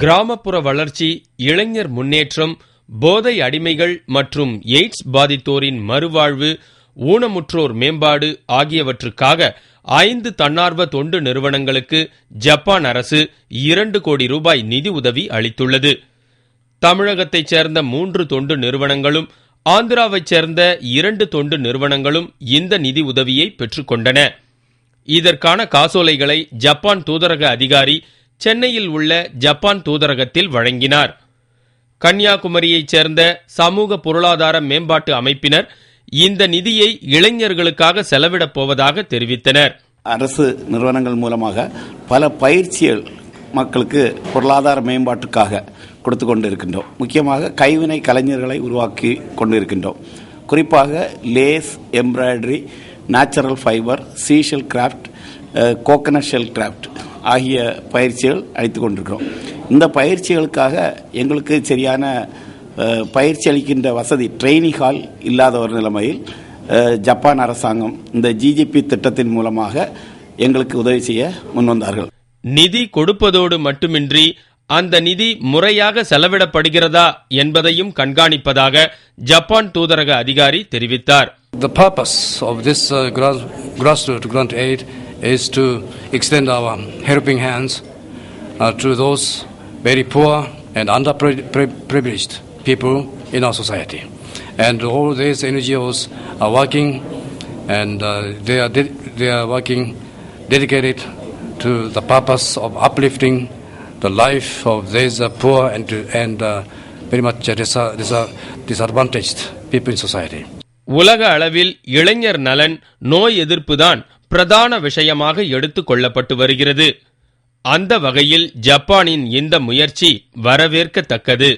கிராமப்புற வளர்ச்சி, இளைஞர் முன்னேற்றம், போதை அடிமைகள் மற்றும் எய்ட்ஸ் பாதித்தோரின் மறுவாழ்வு, ஊனமுற்றோர் மேம்பாடு ஆகியவற்றுக்காக 5 தன்னார்வ தொண்டு நிறுவனங்களுக்கு ஜப்பான் அரசு 2 கோடி ரூபாய் நிதி உதவி அளித்துள்ளது. தமிழகத்தைச் சேர்ந்த 3 தொண்டு நிறுவனங்களும் ஆந்திராவைச் சேர்ந்த 2 தொண்டு நிறுவனங்களும் இந்த நிதி உதவியை பெற்றுக் கொண்டன. இதற்கான காசோலைகளை ஜப்பான் தூதரக அதிகாரி சென்னையில் உள்ள ஜப்பான் தூதரகத்தில் வழங்கினார். கன்னியாகுமரியைச் சேர்ந்த சமூக பொருளாதார மேம்பாட்டு அமைப்பினர் இந்த நிதியை இளைஞர்களுக்காக செலவிடப் போவதாக தெரிவித்தனர். அரசு நிறுவனங்கள் மூலமாக பல பயிற்சிகள் மக்களுக்கு பொருளாதார மேம்பாட்டுக்காக கொடுத்து கொண்டிருக்கின்றோம். முக்கியமாக கைவினை கலைஞர்களை உருவாக்கி கொண்டிருக்கின்றோம். குறிப்பாக lace, embroidery, natural fibre, seashell craft, coconut shell craft ஆகிய பயிற்சிகள் அளித்து கொண்டிருக்கிறோம். இந்த பயிற்சிகளுக்காக எங்களுக்கு சரியான பயிற்சி அளிக்கின்ற வசதி, ட்ரெயினிங் ஹால் இல்லாத ஒரு நிலைமையில் ஜப்பான் அரசாங்கம் இந்த ஜிஜிபி திட்டத்தின் மூலமாக எங்களுக்கு உதவி செய்ய முன்வந்தார்கள். நிதி கொடுப்பதோடு மட்டுமின்றி அந்த நிதி முறையாக செலவிடப்படுகிறதா என்பதையும் கண்காணிப்பதாக ஜப்பான் தூதரக அதிகாரி தெரிவித்தார். The purpose of this grassroots grant aid is to extend our helping hands to those very poor and underprivileged people in our society. And all these NGOs are working, and they are working dedicated to the purpose of uplifting the life of these poor and very much disadvantaged people in society. உலக அளவில் இளைஞர் நலன், நோய் எதிர்ப்புதான் பிரதான விஷயமாக எடுத்துக் கொள்ளப்பட்டு வருகிறது. அந்த வகையில் ஜப்பானின் இந்த முயற்சி வரவேற்கத்தக்கது.